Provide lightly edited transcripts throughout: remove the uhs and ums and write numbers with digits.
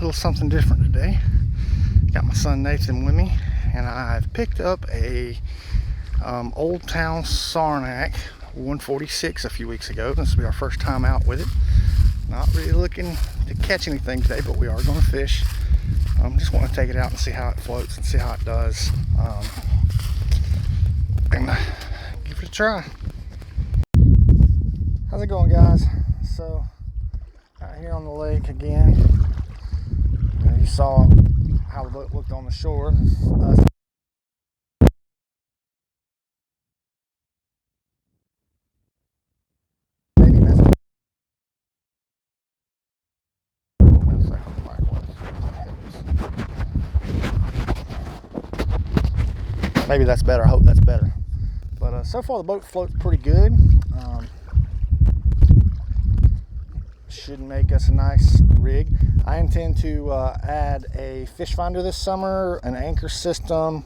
little something different today. Got my son Nathan with me, and I've picked up a Old Town Saranac 146 a few weeks ago. This will be our first time out with it. Not really looking to catch anything today, but we are going to fish. Just want to take it out and see how it floats and see how it does, and give it a try. How's it going, guys? So out here on the lake again. You saw how the boat looked on the shore. Maybe that's better. I hope that's better. But so far the boat floats pretty good. Should make us a nice rig. I intend to add a fish finder this summer, an anchor system.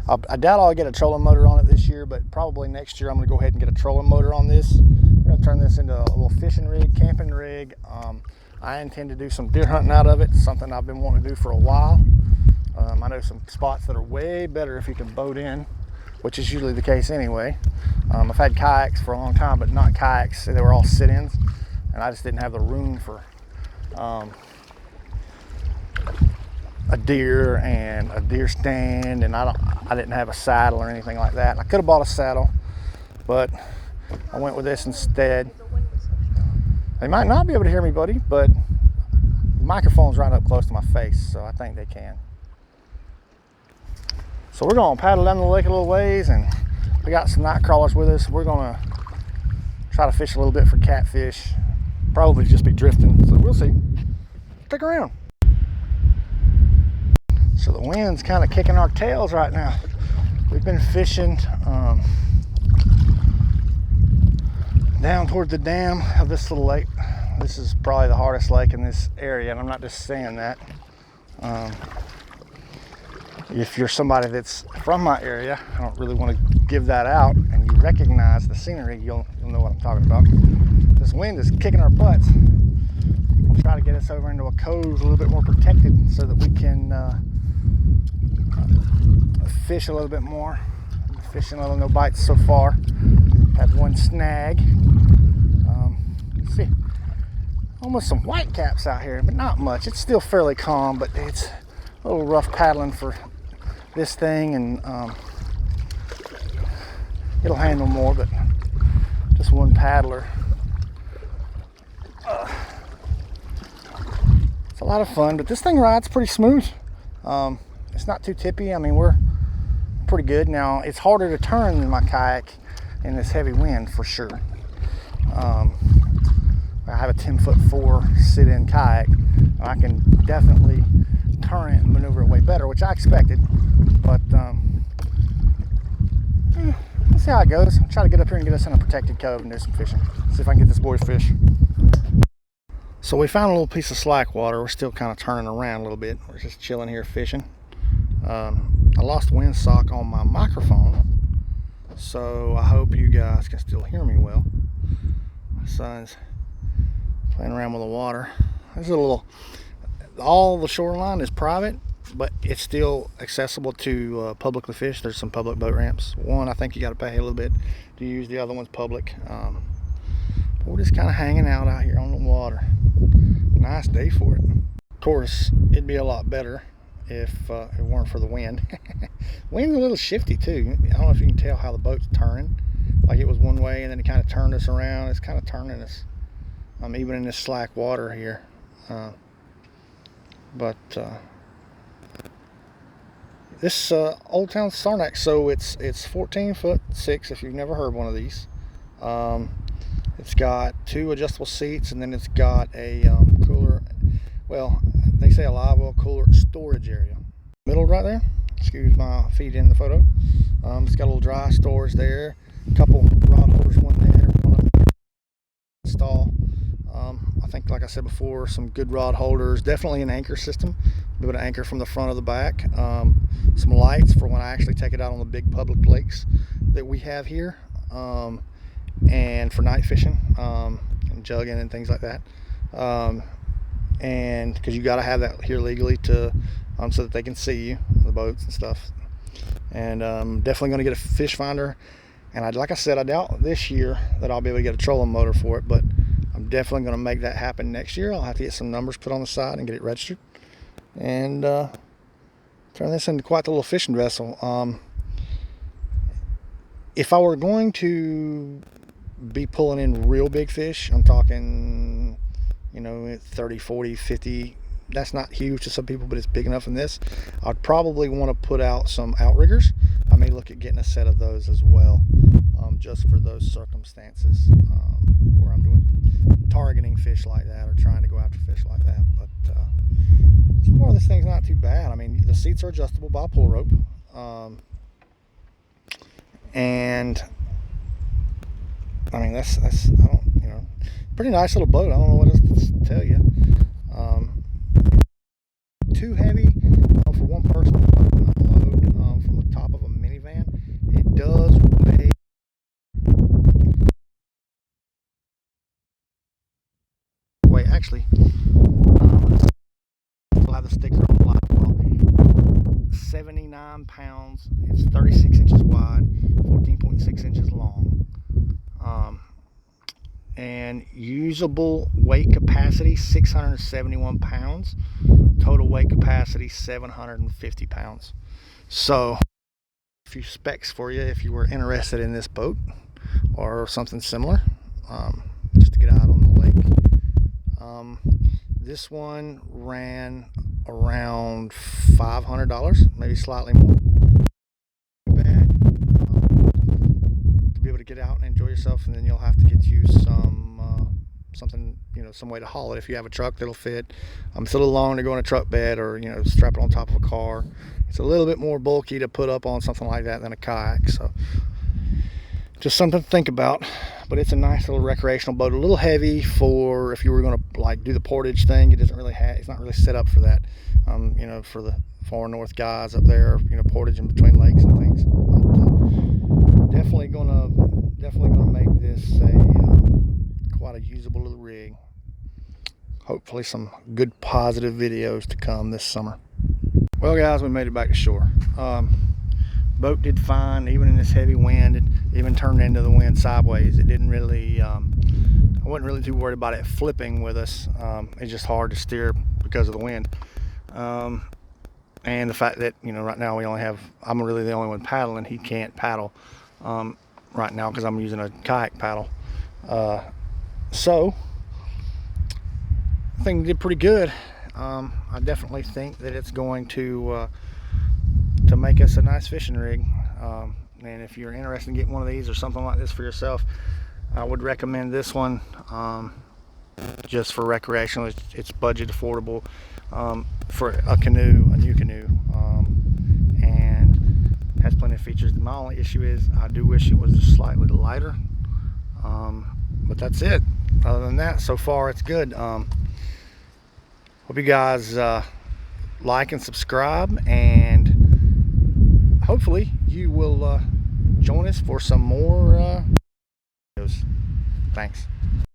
I doubt I'll get a trolling motor on it this year, but probably next year I'm going to go ahead and get a trolling motor on this. We're going to turn this into a little fishing rig, camping rig. I intend to do some deer hunting out of it, something I've been wanting to do for a while. I know some spots that are way better if you can boat in, which is usually the case anyway. I've had kayaks for a long time, but not kayaks. They were all sit-ins, and I just didn't have the room for a deer and a deer stand, and I didn't have a saddle or anything like that. I could have bought a saddle, but I went with this instead. They might not be able to hear me, buddy, but the microphone's right up close to my face, so I think they can. So we're going to paddle down the lake a little ways, and we got some night crawlers with us. We're going to try to fish a little bit for catfish. Probably just be drifting, so we'll see. Stick around. So the wind's kind of kicking our tails right now. We've been fishing down toward the dam of this little lake. This is probably the hardest lake in this area, and I'm not just saying that. If you're somebody that's from my area, I don't really want to give that out, and you recognize the scenery, you'll know what I'm talking about. This wind is kicking our butts. We'll try to get us over into a cove a little bit more protected so that we can fish a little bit more. Fishing a little, no bites so far. Had one snag. Let's see, almost some whitecaps out here, but not much. It's still fairly calm, but it's a little rough paddling for this thing, and it'll handle more, but just one paddler. It's a lot of fun, but this thing rides pretty smooth. It's not too tippy. I mean, we're pretty good. Now, it's harder to turn than my kayak in this heavy wind for sure. I have a 10'4" sit-in kayak, and I can definitely turn it and maneuver it way better, which I expected. But let's see how it goes. I'll try to get up here and get us in a protected cove and do some fishing. See if I can get this boy to fish. So we found a little piece of slack water. We're still kind of turning around a little bit. We're just chilling here fishing. I lost windsock on my microphone, so I hope you guys can still hear me well. My son's playing around with the water. There's a little, all the shoreline is private, but it's still accessible to publicly fish. There's some public boat ramps. One, I think you got to pay a little bit to use. The other one's public. We're just kind of hanging out here on the water. Nice day for it. Of course, it'd be a lot better if it weren't for the wind. Wind's a little shifty too. I don't know if you can tell how the boat's turning. Like it was one way and then it kind of turned us around. It's kind of turning us, even in this slack water here. This Old Town Saranac, so it's 14'6" if you've never heard one of these. It's got 2 adjustable seats, and then it's got a cooler, well, they say a live well cooler storage area. Middle right there, excuse my feet in the photo. It's got a little dry storage there, a couple rod holders, one there, one up there. Install. I think, like I said before, some good rod holders, definitely an anchor system. Be able to anchor from the front of the back. Some lights for when I actually take it out on the big public lakes that we have here, and for night fishing and jugging and things like that. and because you got to have that here legally to so that they can see you, the boats and stuff. And definitely going to get a fish finder. And like I said, I doubt this year that I'll be able to get a trolling motor for it, but I'm definitely going to make that happen next year. I'll have to get some numbers put on the side and get it registered, and turn this into quite the little fishing vessel. If I were going to be pulling in real big fish, I'm talking, 30, 40, 50. That's not huge to some people, but it's big enough in this. I'd probably want to put out some outriggers. I may look at getting a set of those as well, just for those circumstances where I'm doing targeting fish like that or trying to go after fish like that. But so far this thing's not too bad. I mean, the seats are adjustable by a pull rope, and I mean that's I don't, pretty nice little boat. I don't know what else to tell you. Too heavy for one person to load and unload from the top of a minivan. It does weigh. Wait, actually, I'll have the sticker on the live well. 79 pounds. It's 36 inches wide, 14.6 inches long. And usable weight capacity 671 pounds. Total weight capacity 750 pounds. So a few specs for you if you were interested in this boat or something similar, just to get out on the lake. This one ran around $500, maybe slightly more. Bad. To be able to get out and enjoy yourself, and then you'll have to get you something, some way to haul it if you have a truck that'll fit. It's a little long to go in a truck bed, or strap it on top of a car. It's a little bit more bulky to put up on something like that than a kayak, so just something to think about. But it's a nice little recreational boat. A little heavy for if you were going to do the portage thing. It's not really set up for that. For the far north guys up there, portage in between lakes and things. But definitely gonna make this quite a usable little rig. Hopefully some good positive videos to come this summer. Well guys, we made it back to shore. Boat did fine, even in this heavy wind. It even turned into the wind sideways. It didn't really, I wasn't really too worried about it flipping with us. It's just hard to steer because of the wind. And the fact that, right now I'm really the only one paddling. He can't paddle right now because I'm using a kayak paddle. So I think it did pretty good. I definitely think that it's going to make us a nice fishing rig. And if you're interested in getting one of these or something like this for yourself, I would recommend this one, just for recreational. It's budget affordable, for a new canoe, and has plenty of features. My only issue is I do wish it was just slightly lighter, but that's it. Other than that, so far it's good. Hope you guys like and subscribe, and hopefully you will join us for some more videos. Thanks.